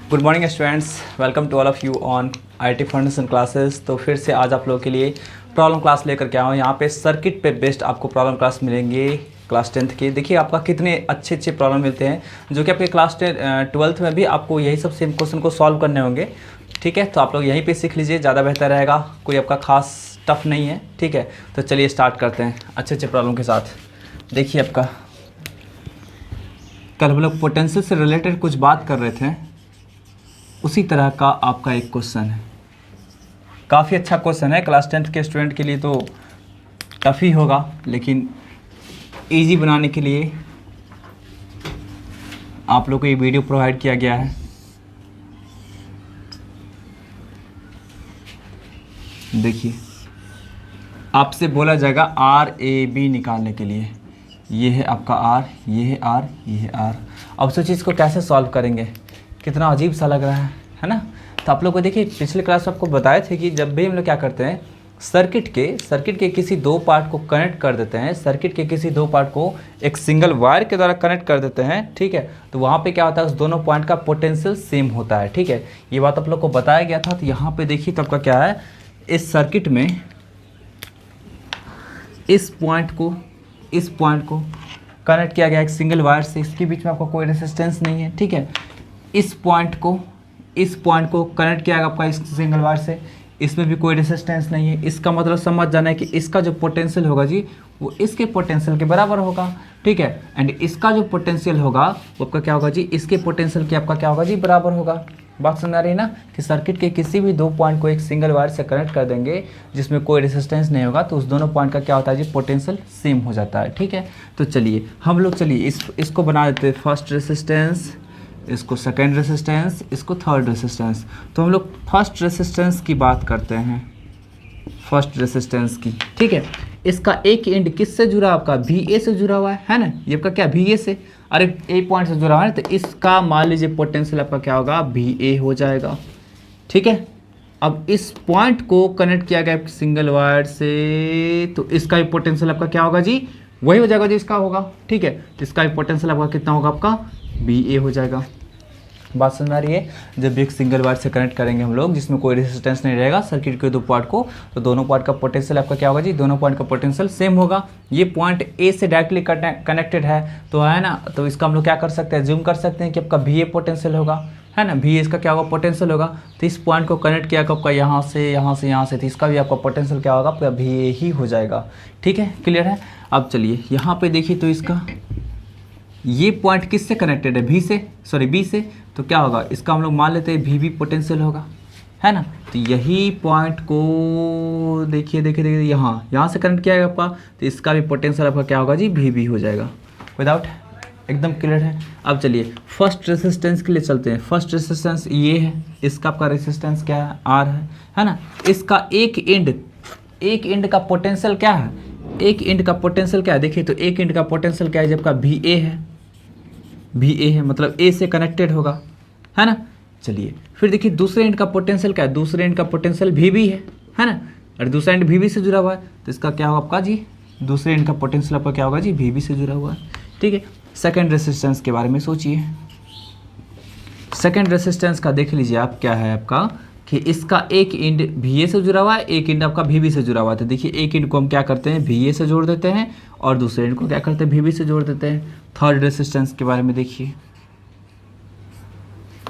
Good morning students, welcome to all of you on IT foundation classes. तो फिर से आज आप लोगों के लिए प्रॉब्लम क्लास लेकर के आया हूँ। यहाँ पे सर्किट पे बेस्ड आपको प्रॉब्लम क्लास मिलेंगे क्लास 10th के। देखिए आपका कितने अच्छे अच्छे प्रॉब्लम मिलते हैं जो कि आपके क्लास 12th में भी आपको यही सब सेम क्वेश्चन को सॉल्व करने होंगे। ठीक है, तो आप लोग यहीं पर सीख लीजिए, ज़्यादा बेहतर रहेगा। कोई आपका खास टफ नहीं है। ठीक है, तो चलिए स्टार्ट करते हैं अच्छे अच्छे प्रॉब्लम के साथ। देखिए आपका कल हम लोग पोटेंशियल से रिलेटेड कुछ बात कर रहे थे, उसी तरह का आपका एक क्वेश्चन है। काफ़ी अच्छा क्वेश्चन है, क्लास 10th के स्टूडेंट के लिए तो टफ ही होगा, लेकिन इजी बनाने के लिए आप लोग को ये वीडियो प्रोवाइड किया गया है। देखिए आपसे बोला जाएगा आर ए बी निकालने के लिए। ये है आपका आर, ये है आर, ये है आर। अब सोचिए इसको कैसे सॉल्व करेंगे, कितना अजीब सा लग रहा है ना। तो आप लोग को देखिए पिछले क्लास में आपको बताए थे कि जब भी हम लोग क्या करते हैं, सर्किट के किसी दो पार्ट को कनेक्ट कर देते हैं, सर्किट के किसी दो पार्ट को एक सिंगल वायर के द्वारा कनेक्ट कर देते हैं। ठीक है, तो वहाँ पे क्या होता है, उस दोनों पॉइंट का पोटेंशियल सेम होता है। ठीक है, ये बात आप लोग को बताया गया था। तो यहाँ पे देखिए तो आपका क्या है, इस सर्किट में इस पॉइंट को कनेक्ट किया गया एक सिंगल वायर से। इसके बीच में आपका कोई रेजिस्टेंस नहीं है। ठीक है, इस पॉइंट को कनेक्ट किया गया आपका इस सिंगल वायर से, इसमें भी कोई रेजिस्टेंस नहीं है। इसका मतलब समझ जाना है कि इसका जो पोटेंशियल होगा जी, वो इसके पोटेंशियल के बराबर होगा। ठीक है, एंड इसका जो पोटेंशियल होगा वो आपका क्या होगा जी, इसके पोटेंशियल के आपका क्या होगा जी, बराबर होगा। बात समझ आ रही है ना, कि सर्किट के किसी भी दो पॉइंट को एक सिंगल वायर से कनेक्ट कर देंगे जिसमें कोई रेजिस्टेंस नहीं होगा, तो उस दोनों पॉइंट का क्या होता है जी, पोटेंशियल सेम हो जाता है। ठीक है, तो चलिए हम लोग इसको बना देते हैं फर्स्ट रेजिस्टेंस, इसको सेकेंड रेजिस्टेंस, इसको थर्ड रेजिस्टेंस। तो हम लोग फर्स्ट रेजिस्टेंस की बात करते हैं, फर्स्ट रेजिस्टेंस की। ठीक है, इसका एक एंड किससे जुड़ा, आपका VA से जुड़ा हुआ है ना। ये आपका क्या VA से, अरे A पॉइंट से जुड़ा हुआ है, तो इसका मान लीजिए पोटेंशियल आपका क्या होगा, VA हो जाएगा। ठीक है, अब इस पॉइंट को कनेक्ट किया गया सिंगल वायर से, तो इसका भी पोटेंशियल आपका क्या होगा जी, वही हो जाएगा जो इसका होगा। ठीक है, तो इसका भी पोटेंशियल आपका कितना होगा, आपका VA हो जाएगा। बात समझ आ रही है। जब भी एक सिंगल वायर से कनेक्ट करेंगे हम लोग जिसमें कोई रेजिस्टेंस नहीं रहेगा सर्किट के दो पार्ट को, तो दोनों पार्ट का पोटेंशियल आपका क्या होगा जी, दोनों पॉइंट का पोटेंशियल सेम होगा। ये पॉइंट ए से डायरेक्टली कनेक्टेड है तो है ना, तो इसका हम लोग क्या कर सकते हैं, ज्यूम कर सकते हैं कि आपका VA पोटेंशियल होगा, है ना। VA इसका क्या होगा, पोटेंशियल होगा। तो इस पॉइंट को कनेक्ट किया आपका यहाँ से, तो इसका भी आपका पोटेंशियल क्या होगा, आपका VA ही हो जाएगा। ठीक है, क्लियर है। अब चलिए यहाँ पे देखिए, तो इसका ये पॉइंट किससे कनेक्टेड है, बी से, तो क्या होगा, इसका हम लोग मान लेते हैं VB पोटेंशियल होगा, है ना। तो यही पॉइंट को देखिए यहाँ से कनेक्ट किया गया आपका, तो इसका भी पोटेंशियल आपका क्या होगा जी, VB हो जाएगा। विदाउट एकदम क्लियर है। अब चलिए फर्स्ट रेसिस्टेंस के लिए चलते हैं। फर्स्ट रेसिस्टेंस ये है, इसका आपका रेसिस्टेंस क्या है, R है ना। इसका एक एंड का पोटेंशियल क्या है, एक एंड का पोटेंशियल क्या है, देखिए तो एक एंड का पोटेंशियल क्या है, जब का VA है मतलब A से कनेक्टेड होगा, है ना। चलिए फिर देखिए दूसरे एंड का पोटेंशियल क्या है, दूसरे एंड का पोटेंशियल VB है ना। और दूसरा एंड VB से जुड़ा हुआ है, तो इसका क्या होगा आपका जी, दूसरे एंड का पोटेंशियल आपका क्या होगा जी, VB से जुड़ा हुआ है। ठीक है, सेकेंड रेसिस्टेंस के बारे में सोचिए। सेकेंड रेसिस्टेंस का देख लीजिए आप, क्या है आपका कि इसका एक एंड VA से जुड़ा हुआ है, एक एंड आपका VB से जुड़ा हुआ है। तो देखिए एक एंड को हम क्या करते हैं, VA से जोड़ देते हैं, और दूसरे एंड को क्या करते हैं, VB से जोड़ देते हैं। थर्ड रेसिस्टेंस के बारे में देखिए।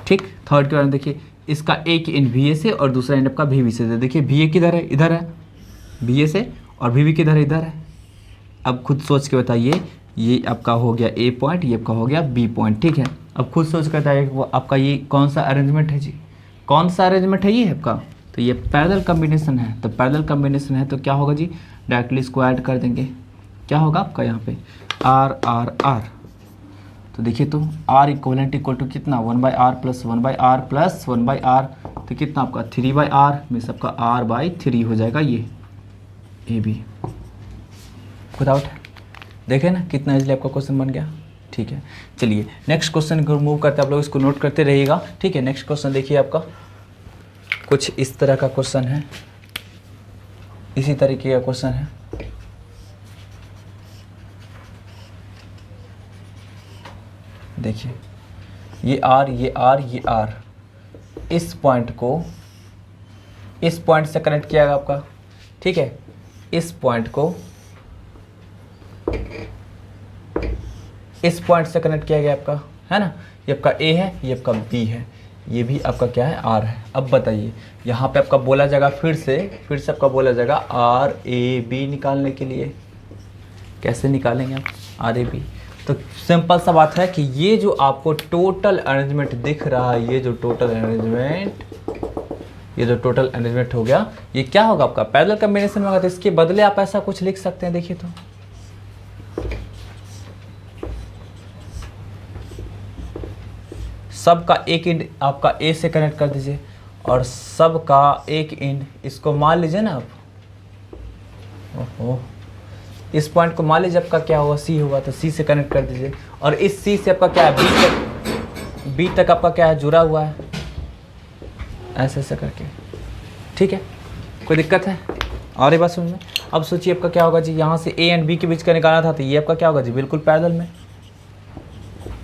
ठीक, थर्ड के बारे में देखिए, इसका एक एंड VA से और दूसरा एंड आपका VB से। देखिए VA किधर है, इधर है VA से, और VB किधर है, इधर है। अब खुद सोच के बताइए, ये आपका हो गया A पॉइंट, ये आपका हो गया B पॉइंट। ठीक है, अब खुद सोच के बताइए वो आपका ये कौन सा अरेंजमेंट है जी, कौन सा अरेंजमेंट है ये आपका, तो ये पैरेलल कॉम्बिनेशन है। तो पैरेलल कॉम्बिनेशन है तो क्या होगा जी, डायरेक्टली इसको ऐड कर देंगे, क्या होगा आपका यहाँ पे R। तो देखिए तो R इक्वल टू कितना, 1/R plus 1/R plus 1/R, तो कितना आपका 3/R में सबका R/3 हो जाएगा ये AB। विदाउट देखें ना कितना इजीली आपका क्वेश्चन बन गया। ठीक है, चलिए नेक्स्ट क्वेश्चन को मूव करते हैं, आप लोग इसको नोट करते रहिएगा। ठीक है, नेक्स्ट क्वेश्चन देखिए आपका कुछ इस तरह का क्वेश्चन है, इसी तरीके का क्वेश्चन है। देखिए ये R, ये R, ये R, इस पॉइंट को इस पॉइंट से कनेक्ट किया गया आपका, ठीक है, इस पॉइंट को इस पॉइंट से कनेक्ट किया गया आपका, है ना। ये आपका ए है, ये आपका बी है, ये भी आपका क्या है, आर है। अब बताइए यहाँ पे आपका बोला जाएगा फिर से आपका बोला जाएगा आर ए बी निकालने के लिए। कैसे निकालेंगे आप आर ए बी? तो सिंपल सा बात है कि ये जो आपको टोटल अरेंजमेंट दिख रहा है, ये जो टोटल अरेंजमेंट हो गया, ये क्या होगा आपका पैरेलल कॉम्बिनेशन में होगा। तो इसके बदले आप ऐसा कुछ लिख सकते हैं, देखिए तो सबका एक एंड आपका ए से कनेक्ट कर दीजिए और सबका एक एंड इसको मान लीजिए ना आप, ओहो, इस पॉइंट को मान लीजिए आपका क्या होगा, सी होगा, तो सी से कनेक्ट कर दीजिए और इस सी से आपका क्या है, बी तक आपका क्या है, जुड़ा हुआ है, ऐसे ऐसे करके, ठीक है। कोई दिक्कत है? और ये बात समझ में। अब सोचिए आपका क्या होगा जी, यहाँ से ए एंड बी के बीच का निकालना था, तो ये आपका क्या होगा जी, बिल्कुल पैरेलल में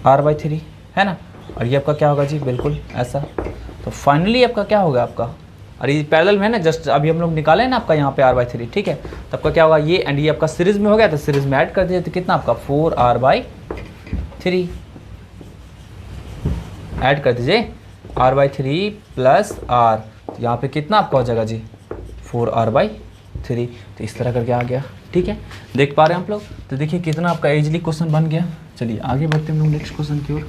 r/3, है ना। और ये आपका क्या होगा जी, बिल्कुल ऐसा। तो फाइनली आपका क्या होगा आपका, और ये पैरेलल में है ना, जस्ट अभी हम लोग निकाले हैं ना आपका यहाँ पे r/3, ठीक है। तो आपका क्या होगा, ये एंड ये आपका सीरीज में हो गया, तो सीरीज में ऐड कर दीजिए, तो कितना आपका 4r/3 ऐड कर दीजिए, r/3 प्लस r, तो यहाँ पे कितना आपका हो जाएगा जी, 4r/3। तो इस तरह करके आ गया, ठीक है। देख पा रहे हैं आप लोग? तो देखिए कितना आपका इजीली क्वेश्चन बन गया। चलिए आगे बढ़ते हैं हम लोग नेक्स्ट क्वेश्चन की ओर।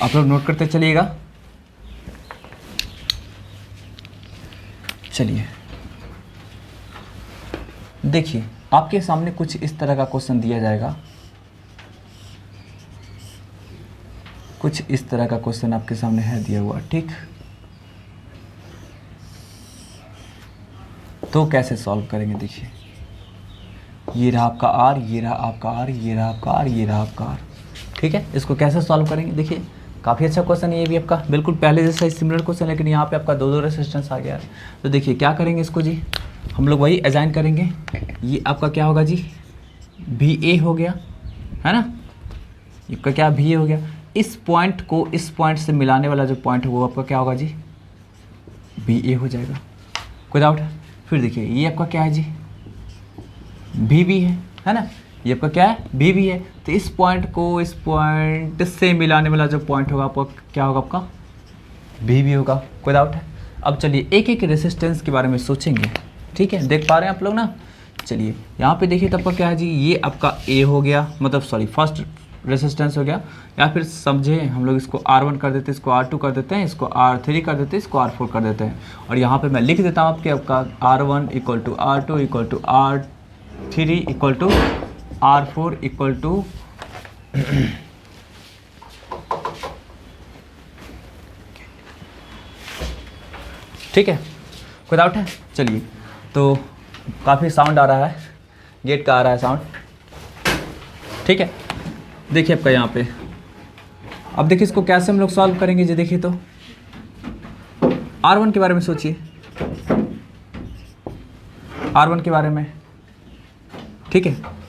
आप लोग नोट करते चलिएगा। चलिए देखिए आपके सामने कुछ इस तरह का क्वेश्चन दिया जाएगा, कुछ इस तरह का क्वेश्चन आपके सामने है दिया हुआ, ठीक। तो कैसे सॉल्व करेंगे, देखिए ये रहा आपका आर, ये रहा आपका आर, ये रहा आपका आर, ये रहा आपका आर, ठीक है। इसको कैसे सॉल्व करेंगे, देखिए काफ़ी अच्छा क्वेश्चन है ये भी आपका, बिल्कुल पहले जैसा सिमिलर क्वेश्चन, लेकिन यहाँ पे आपका दो रेसिस्टेंस आ गया है। तो देखिए क्या करेंगे इसको जी, हम लोग वही असाइन करेंगे। ये आपका क्या होगा जी, भी ए हो गया, है ना, इसका क्या भी ए हो गया। इस पॉइंट को इस पॉइंट से मिलाने वाला जो पॉइंट है वो आपका क्या होगा जी, बी ए हो जाएगा, कोई डाउट है? फिर देखिए ये आपका क्या है जी, भी है ना, ये आपका क्या है, भी है। तो इस पॉइंट को इस पॉइंट से मिलाने वाला जो पॉइंट होगा आपका क्या होगा, आपका भी होगा, कोई डाउट है? अब चलिए एक एक रेसिस्टेंस के बारे में सोचेंगे, ठीक है। देख पा रहे हैं आप लोग ना। चलिए यहाँ पे देखिए तो आपका क्या है जी, ये आपका ए हो गया, मतलब सॉरी फर्स्ट रेसिस्टेंस हो गया, या फिर समझे हम लोग इसको R1 कर देते हैं, इसको R2 कर देते हैं, इसको R3 कर देते हैं, इसको R4 कर देते हैं। और यहाँ पे मैं लिख देता हूँ आपका R1 equal to R2 equal to R3 equal to R4 equal to ठीक है, कोई डाउट है? चलिए तो काफ़ी साउंड आ रहा है, गेट का आ रहा है साउंड, ठीक है। देखिए आपका यहाँ पे, अब देखिए इसको कैसे हम लोग सॉल्व करेंगे जी। देखिए तो R1 के बारे में सोचिए, R1 के बारे में, ठीक है।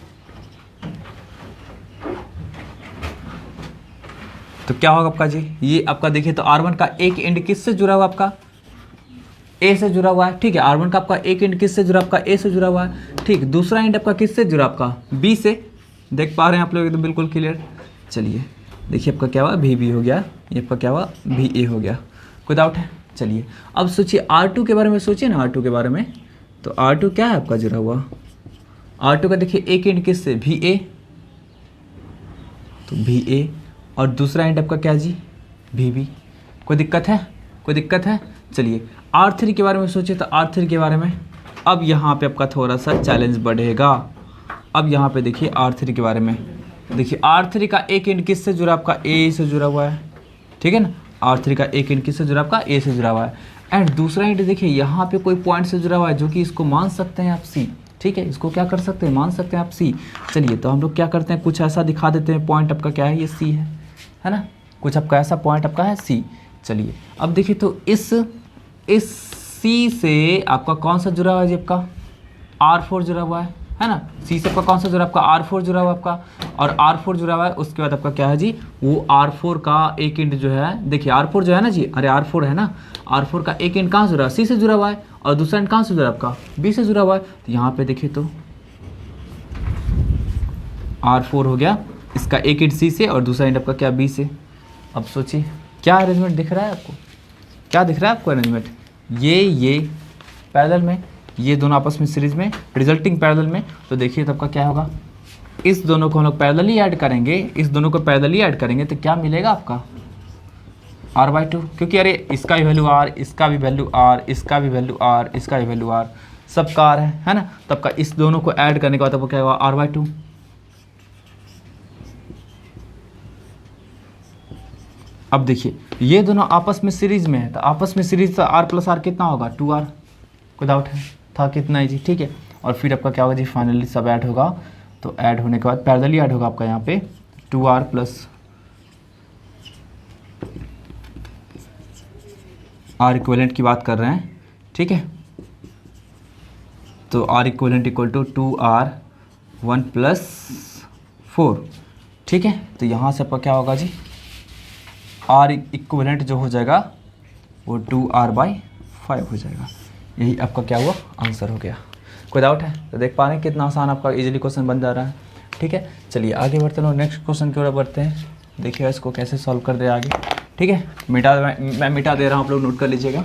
तो क्या होगा आपका जी, ये आपका देखिए तो R1 का एक एंड किससे जुड़ा हुआ, आपका ए से जुड़ा हुआ है, ठीक है। R1 का आपका एक एंड किससे जुड़ा, आपका ए से जुड़ा हुआ है, ठीक। दूसरा एंड आपका किससे जुड़ा, आपका बी से। देख पा रहे हैं आप लोग एकदम बिल्कुल क्लियर। चलिए देखिए आपका क्या हुआ, भी हो गया, ये आपका क्या हुआ, भी ए हो गया, कोई डाउट है? चलिए अब सोचिए R2 के बारे में, सोचिए ना R2 के बारे में। तो R2 क्या है आपका जुड़ा हुआ, R2 का देखिए एक एंड किससे, भी ए, तो भी ए, और दूसरा एंड आपका क्या जी, भी। कोई दिक्कत है? कोई दिक्कत है? चलिए R3 के बारे में सोचिए, तो R3 के बारे में अब यहाँ पे आपका थोड़ा सा चैलेंज बढ़ेगा। अब यहाँ पे देखिए R3 के बारे में, देखिए R3 का एक एंड किससे जुड़ा, आपका ए से जुड़ा हुआ है, ठीक है ना। R3 का एक एंड किससे जुड़ा, आपका ए से जुड़ा हुआ है। एंड दूसरा एंड देखिए यहाँ पे कोई पॉइंट से जुड़ा हुआ है, जो कि इसको मान सकते हैं आप सी, ठीक है। इसको क्या कर सकते हैं, मान सकते हैं आप सी। चलिए तो हम लोग क्या करते हैं, कुछ ऐसा दिखा देते हैं, पॉइंट आपका क्या है, ये सी है ना, कुछ आपका ऐसा पॉइंट आपका है सी। चलिए अब देखिए तो इस सी से आपका कौन सा जुड़ा हुआ है जी, आपका R4 जुड़ा हुआ है है ना। सी से आपका कौन सा जुड़ा, आपका R4 जुड़ा हुआ आपका, और R4 जुड़ा हुआ है। उसके बाद आपका क्या है जी, वो R4 का एक एंड जो है, देखिए R4 जो है ना जी, अरे R4 है ना, R4 का एक एंड कहाँ जुड़ा है, सी से जुड़ा हुआ है, और दूसरा एंड कहाँ से जुड़ा है आपका, बी से जुड़ा हुआ है। तो यहाँ पे देखिए तो R4 हो गया, इसका एक एंड सी से और दूसरा एंड आपका क्या, बी से। अब सोचिए क्या अरेंजमेंट दिख रहा है आपको, क्या दिख रहा है आपको अरेंजमेंट, ये पैरेलल में, ये दोनों आपस में सीरीज में, रिजल्टिंग पैरेलल में। तो देखिए तब का क्या होगा, इस दोनों को हम लोग पैरेलली ऐड करेंगे, इस दोनों को पैरेलली ऐड करेंगे तो क्या मिलेगा आपका, R/2, क्योंकि अरे इसका भी वैल्यू R, इसका भी वैल्यू R, इसका भी वैल्यू R, इसका भी वैल्यू R, सबका R है ना। तब का इस दोनों को ऐड करने के बाद आपको क्या होगा, R/2। अब देखिए ये दोनों आपस में सीरीज में है, तो आपस में सीरीज तो R + R कितना होगा, 2R, कोई डाउट है, था कितना ही जी, ठीक है। और फिर आपका क्या होगा जी, फाइनली सब ऐड होगा। तो ऐड होने के बाद पैरेलली ऐड होगा आपका यहाँ पे 2R + R इक्विवेलेंट की बात कर रहे हैं, ठीक है। तो R इक्विवेलेंट = 2R 1 + 4, ठीक है। तो यहाँ से आपका क्या होगा जी, R इक्विवेलेंट जो हो जाएगा वो 2R/5 हो जाएगा। यही आपका क्या हुआ, आंसर हो गया। कोई डाउट है, तो देख पा रहे हैं कितना आसान आपका इजीली क्वेश्चन बन जा रहा है, ठीक है। चलिए आगे बढ़ते हैं, नेक्स्ट क्वेश्चन की ओर बढ़ते हैं। देखिए इसको कैसे सॉल्व कर दे आगे, ठीक है। मैं मिटा दे रहा हूँ, आप लोग नोट कर लीजिएगा।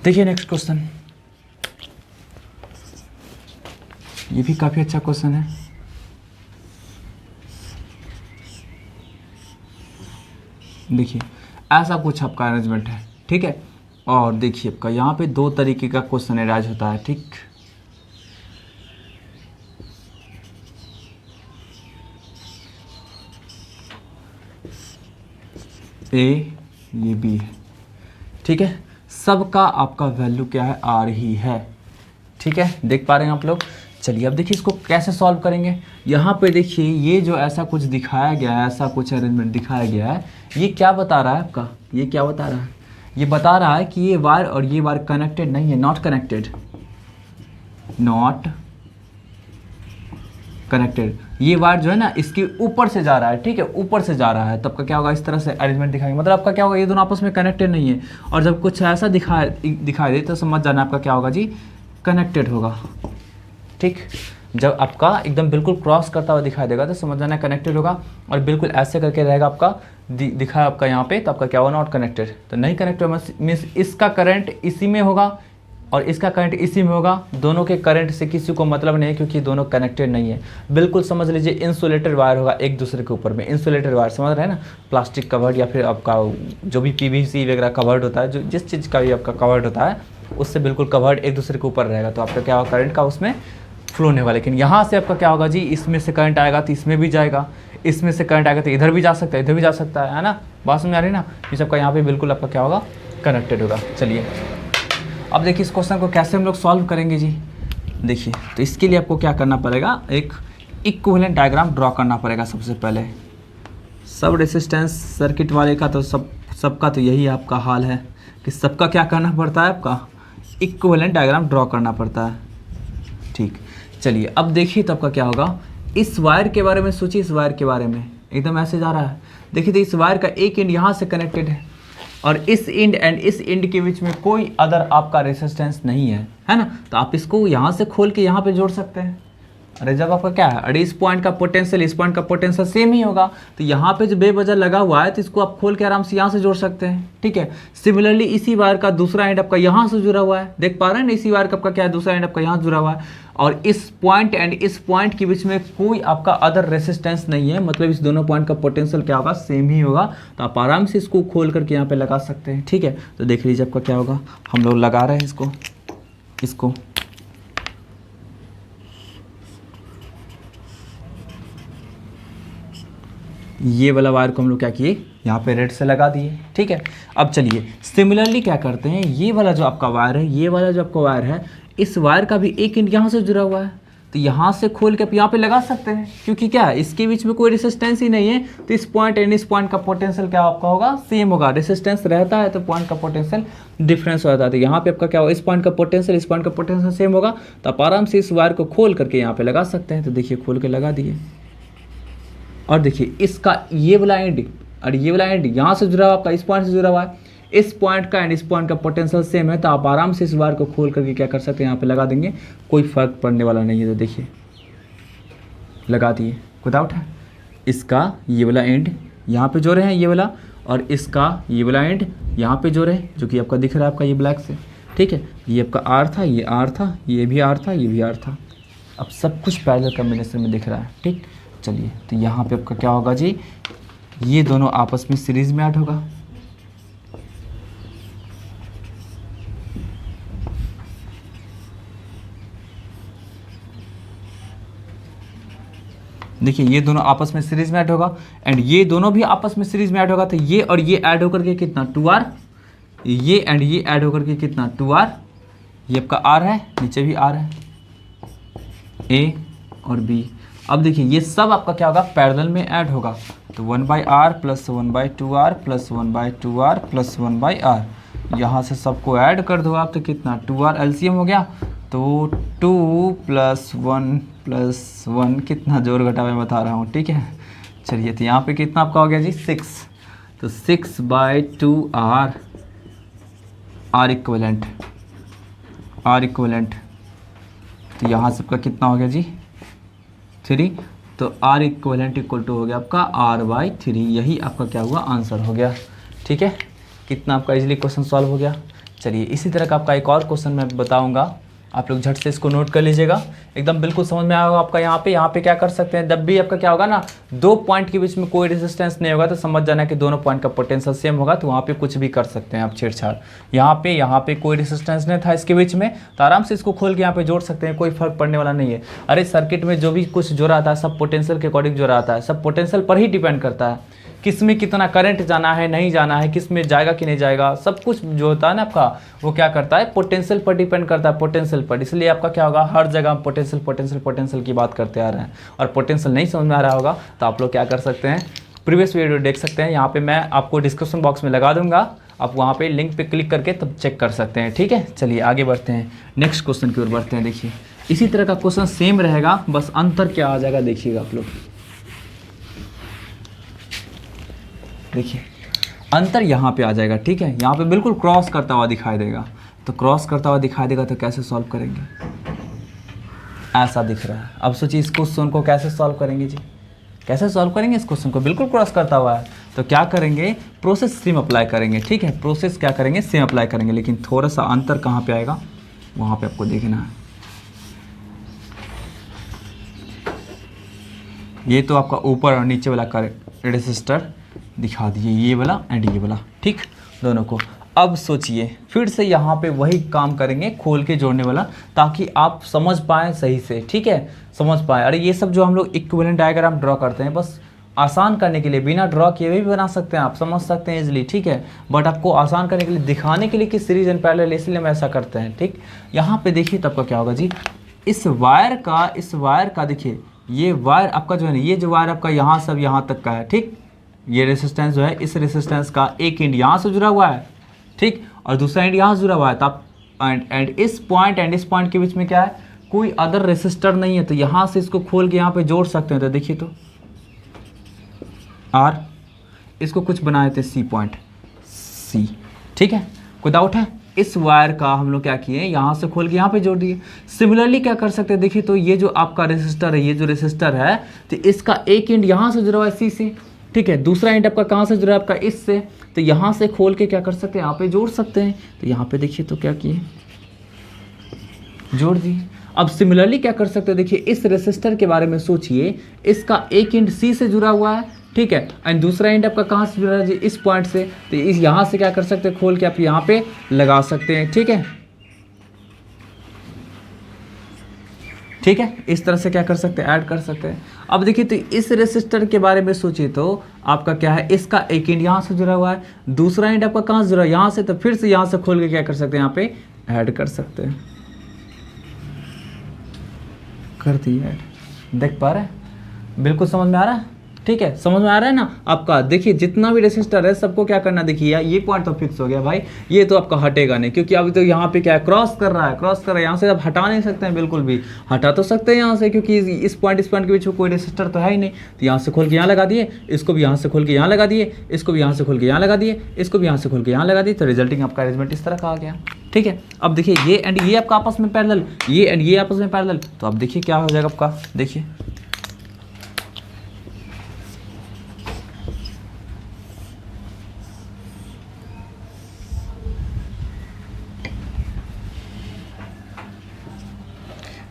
देखिए नेक्स्ट क्वेश्चन, ये भी काफ़ी अच्छा क्वेश्चन है। देखिए ऐसा कुछ आपका अरेंजमेंट है, ठीक है। और देखिए आपका यहाँ पे दो तरीके का क्वेश्चन अराइज होता है, ठीक। ये बी है, ठीक है। सबका आपका वैल्यू क्या है, R ही है, ठीक है। देख पा रहे हैं आप लोग। चलिए अब देखिए इसको कैसे सॉल्व करेंगे। यहाँ पे देखिए ये जो ऐसा कुछ दिखाया गया है, ऐसा कुछ अरेंजमेंट दिखाया गया है, ये क्या बता रहा है आपका, ये क्या बता रहा है, ये बता रहा है कि ये वायर और ये वायर कनेक्टेड नहीं है, नॉट कनेक्टेड, नॉट कनेक्टेड। ये वायर जो है ना इसके ऊपर से जा रहा है, ठीक है, ऊपर से जा रहा है। तब का क्या होगा, इस तरह से अरेंजमेंट दिखाएंगे, मतलब आपका क्या होगा, ये दोनों आपस में कनेक्टेड नहीं है। और जब कुछ ऐसा दिखाई दे तो समझ जाना आपका क्या होगा जी, कनेक्टेड होगा, ठीक। जब आपका एकदम बिल्कुल क्रॉस करता हुआ दिखाई देगा तो समझ जाना कनेक्टेड होगा, और बिल्कुल ऐसे करके रहेगा आपका दिखा आपका यहाँ पे, तो आपका क्या होगा, नॉट कनेक्टेड। तो नहीं कनेक्टेड मीन्स इसका करंट इसी में होगा और इसका करंट इसी में होगा, दोनों के करंट से किसी को मतलब नहीं है क्योंकि दोनों कनेक्टेड नहीं है। बिल्कुल समझ लीजिए इंसुलेटेड वायर होगा एक दूसरे के ऊपर में, इंसुलेटेड वायर समझ रहे हैं ना, प्लास्टिक कवर्ड या फिर आपका जो भी PVC वगैरह कवर्ड होता है, जो जिस चीज़ का भी आपका कवर्ड होता है उससे बिल्कुल कवर्ड एक दूसरे के ऊपर रहेगा, तो आपका क्या होगा, करंट का उसमें फ्लो नहीं होगा। लेकिन यहाँ से आपका क्या होगा जी, इसमें से करंट आएगा तो इसमें भी जाएगा, इसमें से करंट आएगा तो इधर भी जा सकता है, इधर भी जा सकता है ना, बात समझ आ रही है ना। ये सबका यहाँ पे बिल्कुल आपका क्या होगा, कनेक्टेड होगा। चलिए अब देखिए इस क्वेश्चन को कैसे हम लोग सॉल्व करेंगे जी। देखिए तो इसके लिए आपको क्या करना पड़ेगा, एक इक्विवेलेंट डायग्राम ड्रॉ करना पड़ेगा सबसे पहले। सब रेसिस्टेंस सर्किट वाले का तो सबका तो यही आपका हाल है कि सबका क्या करना पड़ता है, आपका इक्विवेलेंट डायग्राम ड्रॉ करना पड़ता है, ठीक। चलिए अब देखिए तो आपका क्या होगा, इस वायर के बारे में सोचिए, इस वायर के बारे में एकदम ऐसे जा रहा है। देखिए तो इस वायर का एक एंड यहाँ से कनेक्टेड है और इस एंड एंड इस एंड के बीच में कोई अदर आपका रेजिस्टेंस नहीं है ना। तो आप इसको यहाँ से खोल के यहाँ पे जोड़ सकते हैं। अरे जब आपका क्या है, अरे इस पॉइंट का पोटेंशियल इस पॉइंट का पोटेंशियल सेम ही होगा, तो यहाँ पे जो बेवजह लगा हुआ है तो इसको आप खोल के आराम से यहाँ से जोड़ सकते हैं, ठीक है। सिमिलरली इसी वायर का दूसरा एंड आपका यहाँ से जुड़ा हुआ है, देख पा रहे हैं ना, इसी वायर का आपका क्या है, दूसरा एंड आपका यहाँ जुड़ा हुआ है, और इस पॉइंट एंड इस पॉइंट के बीच में कोई आपका अदर रेसिस्टेंस नहीं है, मतलब इस दोनों पॉइंट का पोटेंशियल क्या होगा, सेम ही होगा। तो आप आराम से इसको खोल करके यहाँ पे लगा सकते हैं, ठीक है। तो देख लीजिए आपका क्या होगा, हम लोग लगा रहे हैं इसको ये वाला वायर को हम लोग क्या किए, यहाँ पे रेड से लगा दिए। ठीक है, अब चलिए सिमिलरली क्या करते हैं, ये वाला जो आपका वायर है, ये वाला जो आपका वायर है, इस वायर का भी एक एंड यहाँ से जुड़ा हुआ है, तो यहाँ से खोल के आप यहाँ पे लगा सकते हैं, क्योंकि क्या है इसके बीच में कोई रेसिस्टेंस ही नहीं है, तो इस पॉइंट एंड इस पॉइंट का पोटेंशियल क्या आपका होगा, सेम होगा। रेसिस्टेंस रहता है तो पॉइंट का पोटेंशियल डिफरेंस हो जाता है, तो यहाँ पे आपका क्या होगा, इस पॉइंट का पोटेंशियल इस पॉइंट का पोटेंशियल सेम होगा, तो आप आराम से इस वायर को खोल करके यहाँ पे लगा सकते हैं। तो देखिए खोल के लगा दिए, और देखिए इसका ये वाला एंड और ये वाला एंड यहाँ से जुड़ा हुआ, आपका इस पॉइंट से जुड़ा हुआ है, इस पॉइंट का एंड इस पॉइंट का पोटेंशियल सेम है, तो आप आराम से इस वायर को खोल करके क्या कर सकते हैं, यहाँ पे लगा देंगे, कोई फर्क पड़ने वाला नहीं है। तो देखिए लगा दिए, विदाउट है। इसका ये वाला एंड यहाँ पे जोड़े हैं ये वाला, और इसका ये वाला एंड यहाँ पे जोड़े हैं, जो कि आपका दिख रहा है आपका ये ब्लैक से। ठीक है, ये आपका आर था, ये आर था, ये भी आर था, ये भी आर था। अब सब कुछ पैरेलल कॉम्बिनेशन में दिख रहा है। ठीक, चलिए तो यहाँ पे आपका क्या होगा जी, ये दोनों आपस में सीरीज में ऐड होगा। देखिए ये दोनों आपस में सीरीज में ऐड होगा, एंड ये दोनों भी आपस में सीरीज में ऐड होगा, तो ये और ये ऐड होकर के कितना 2R, ये एंड ये ऐड होकर के कितना 2R, ये आपका R है, नीचे भी R है, A और B। अब देखिए ये सब आपका क्या होगा, पैरेलल में ऐड होगा, तो 1/R plus 1/2R plus 1/2R plus 1/R, यहाँ से सबको ऐड कर दो आप, तो कितना 2R एलसीएम हो गया, तो 2 + 1 + 1 कितना जोड़ घटा मैं बता रहा हूँ। ठीक है, चलिए तो यहाँ पे कितना आपका हो गया जी 6, तो 6/2R R इक्वलेंट, तो यहाँ से आपका कितना हो गया जी 3, तो R इक्वलेंट इक्वल टू हो गया आपका R/3, यही आपका क्या हुआ आंसर हो गया। ठीक है, कितना आपका इजीली क्वेश्चन सॉल्व हो गया। चलिए इसी तरह का आपका एक और क्वेश्चन मैं बताऊंगा, आप लोग झट से इसको नोट कर लीजिएगा, एकदम बिल्कुल समझ में आएगा आपका। यहाँ पे क्या कर सकते हैं, जब भी आपका क्या होगा ना, दो पॉइंट के बीच में कोई रेजिस्टेंस नहीं होगा, तो समझ जाना कि दोनों पॉइंट का पोटेंशियल सेम होगा, तो वहाँ पे कुछ भी कर सकते हैं आप छेड़छाड़। यहाँ पे कोई रेजिस्टेंस नहीं था इसके बीच में, तो आराम से इसको खोल के यहाँ पे जोड़ सकते हैं, कोई फर्क पड़ने वाला नहीं है। अरे सर्किट में जो भी कुछ जोड़ा आता है सब पोटेंशियल के अकॉर्डिंग जोड़ा आता है, सब पोटेंशियल पर ही डिपेंड करता है, किस में कितना करंट जाना है नहीं जाना है, किस में जाएगा कि नहीं जाएगा, सब कुछ जो होता है ना आपका वो क्या करता है, पोटेंशियल पर डिपेंड करता है, पोटेंशियल पर। इसलिए आपका क्या होगा, हर जगह हम पोटेंशियल की बात करते आ रहे हैं, और पोटेंशियल नहीं समझ में आ रहा होगा तो आप लोग क्या कर सकते हैं, प्रीवियस वीडियो देख सकते हैं, यहाँ पे मैं आपको डिस्क्रिप्शन बॉक्स में लगा दूंगा, आप वहाँ पे लिंक पे क्लिक करके तब चेक कर सकते हैं। ठीक है, चलिए आगे बढ़ते हैं, नेक्स्ट क्वेश्चन की ओर बढ़ते हैं। देखिए इसी तरह का क्वेश्चन सेम रहेगा, बस अंतर क्या आ जाएगा देखिएगा आप लोग। देखिए अंतर यहाँ पे आ जाएगा। ठीक है, यहाँ पे बिल्कुल क्रॉस करता हुआ दिखाई देगा, तो क्रॉस करता हुआ दिखाई देगा तो कैसे सॉल्व करेंगे, ऐसा दिख रहा है। अब सोचिए इस क्वेश्चन को कैसे सॉल्व करेंगे जी, कैसे सॉल्व करेंगे इस क्वेश्चन को, बिल्कुल क्रॉस करता हुआ है, तो क्या करेंगे, प्रोसेस सेम अप्लाई करेंगे। ठीक है, प्रोसेस क्या करेंगे, सेम अप्लाई करेंगे, लेकिन थोड़ा सा अंतर कहाँ पे आएगा वहाँ पे आपको देखना है। ये तो आपका ऊपर और नीचे वाला रेजिस्टर दिखा दिए, ये वाला एंड ये वाला, ठीक, दोनों को। अब सोचिए फिर से यहाँ पे वही काम करेंगे, खोल के जोड़ने वाला, ताकि आप समझ पाएँ सही से। ठीक है, समझ पाएँ। अरे ये सब जो हम लोग इक्विवेलेंट डायग्राम ड्रॉ करते हैं, बस आसान करने के लिए, बिना ड्रॉ किए भी बना सकते हैं, आप समझ सकते हैं इजीली। ठीक है, बट आपको आसान करने के लिए, दिखाने के लिए कि सीरीज एंड पैरेलल, इसलिए हम ऐसा करते हैं। ठीक, यहाँ पे देखिए तब का क्या होगा जी, इस वायर का देखिए, ये वायर आपका जो है ना, ये जो वायर आपका यहाँ सब यहाँ तक का है। ठीक, ये रेसिस्टेंस जो है, इस रेसिस्टेंस का एक एंड यहाँ से जुड़ा हुआ है, ठीक, और दूसरा एंड यहाँ से जुड़ा हुआ है, तब एंड इस पॉइंट के बीच में क्या है, कोई अदर रेसिस्टर नहीं है, तो यहाँ से इसको खोल के यहाँ पे जोड़ सकते हैं। तो देखिए तो R, इसको कुछ बनाए थे C पॉइंट C। ठीक है, कोई डाउट है, इस वायर का हम लोग क्या किए, यहाँ से खोल के यहाँ पे जोड़ दिए। सिमिलरली क्या कर सकते हैं, देखिए तो ये जो आपका रेसिस्टर है, ये जो रेसिस्टर है, तो इसका एक एंड यहाँ से जुड़ा हुआ है C से, ठीक है, दूसरा एंड आपका कहाँ से जुड़ा है, आपका इससे, तो यहाँ से खोल के क्या कर सकते हैं, यहाँ पे जोड़ सकते हैं। तो यहाँ पे देखिए तो क्या किए, जोड़ दिए। अब सिमिलरली क्या कर सकते हैं, देखिए इस रेसिस्टर के बारे में सोचिए, इसका एक एंड C से जुड़ा हुआ है, ठीक है, एंड दूसरा एंड आपका कहाँ से जुड़ा है, इस पॉइंट से, तो इस यहाँ से क्या कर सकते हैं, खोल के आप यहाँ पे लगा सकते हैं। ठीक है, ठीक है, इस तरह से क्या कर सकते हैं, ऐड कर सकते हैं। अब देखिए तो इस रेसिस्टर के बारे में सोचिए तो आपका क्या है, इसका एक एंड यहाँ से जुड़ा हुआ है, दूसरा एंड आपका कहाँ से जुड़ा है, यहाँ से, तो फिर से यहाँ से खोल के क्या कर सकते हैं, यहाँ पे ऐड कर सकते हैं। कर दिया ऐड, देख पा रहे हैं, बिल्कुल समझ में आ रहा है, ठीक है, समझ में आ रहा है ना आपका। देखिए जितना भी रेसिस्टर है सबको क्या करना, देखिए ये पॉइंट तो फिक्स हो गया भाई, ये तो आपका हटेगा नहीं, क्योंकि अभी तो यहाँ पे क्या है, क्रॉस कर रहा है, यहाँ से आप हटा नहीं सकते हैं, बिल्कुल भी हटा तो सकते हैं यहाँ से, क्योंकि इस पॉइंट के बीच में कोई रेसिस्टर तो है ही नहीं। तो यहाँ से खोल के यहाँ लगा दिए, इसको भी यहाँ से खोल के यहाँ लगा दिए, इसको भी यहाँ से खोल के यहाँ लगा दिए, इसको भी यहाँ से खोल के यहाँ लगा दिए, तो रिजल्टिंग आपका अरेंजमेंट इस तरह का आ गया। ठीक है, अब देखिए ये एंड ये आपका आपस में पैरेलल, ये एंड ये आपस में पैरेलल, तो अब देखिए क्या हो जाएगा आपका, देखिए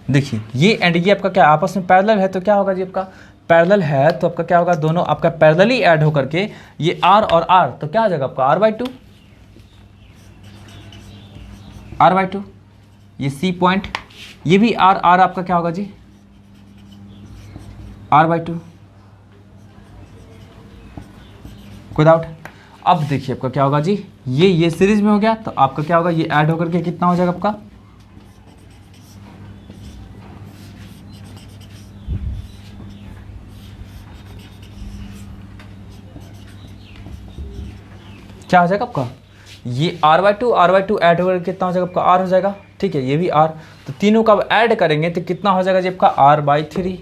देखिए ये एंड ये आपका क्या आपस में पैरेलल है, तो क्या होगा जी, आपका पैरेलल है तो आपका क्या होगा, दोनों आपका पैरेलली ऐड होकर के ये R और R, तो क्या हो जाएगा आपका R/2, R/2, ये C पॉइंट, ये भी R आपका क्या होगा जी, R/2, कोई डाउट। अब देखिए आपका क्या होगा जी, ये सीरीज में हो गया, तो आपका क्या होगा, ये ऐड होकर के कितना हो जाएगा आपका, क्या हो जाएगा आपका, ये R/2 ऐड होकर कितना हो जाएगा आपका, R हो जाएगा। ठीक है, ये भी R, तो तीनों का अब ऐड करेंगे तो कितना हो जाएगा जी आपका, R/3।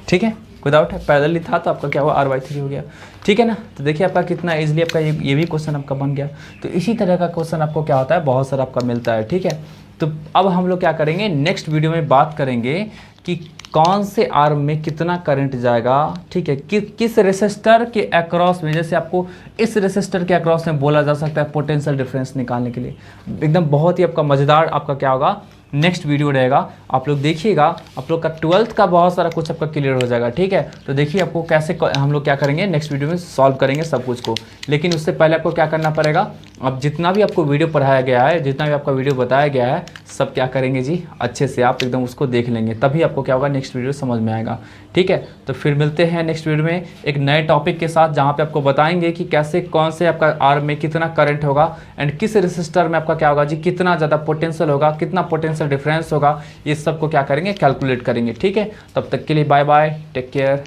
ठीक है, कोई डाउट है, पैरेलली था तो आपका क्या हुआ, R/3 हो गया। ठीक है ना, तो देखिए आपका कितना इजीली आपका ये भी क्वेश्चन आपका बन गया। तो इसी तरह का क्वेश्चन आपको क्या होता है, बहुत सारा आपका मिलता है। ठीक है, तो अब हम लोग क्या करेंगे, नेक्स्ट वीडियो में बात करेंगे कि कौन से आर्म में कितना करंट जाएगा। ठीक है, किस रेसिस्टर के अक्रॉस में, जैसे आपको इस रेसिस्टर के अक्रॉस में बोला जा सकता है पोटेंशियल डिफरेंस निकालने के लिए, एकदम बहुत ही आपका मज़ेदार आपका क्या होगा, नेक्स्ट वीडियो रहेगा, आप लोग देखिएगा। आप लोग का 12th का बहुत सारा कुछ आपका क्लियर हो जाएगा। ठीक है, तो देखिए आपको कैसे हम लोग क्या करेंगे, नेक्स्ट वीडियो में सॉल्व करेंगे सब कुछ को। लेकिन उससे पहले आपको क्या करना पड़ेगा, अब जितना भी आपको वीडियो पढ़ाया गया है, जितना भी आपका वीडियो बताया गया है, सब क्या करेंगे जी, अच्छे से आप एकदम उसको देख लेंगे, तभी आपको क्या होगा, नेक्स्ट वीडियो समझ में आएगा। ठीक है, तो फिर मिलते हैं नेक्स्ट वीडियो में एक नए टॉपिक के साथ, जहाँ पे आपको बताएंगे कि कैसे कौन से आपका आर्म में कितना करंट होगा एंड किस रेसिस्टर में आपका क्या होगा जी, कितना ज़्यादा पोटेंशियल होगा, कितना पोटेंशियल डिफरेंस होगा, ये सब को क्या करेंगे, कैलकुलेट करेंगे। ठीक है, तब तक के लिए बाय बाय, टेक केयर।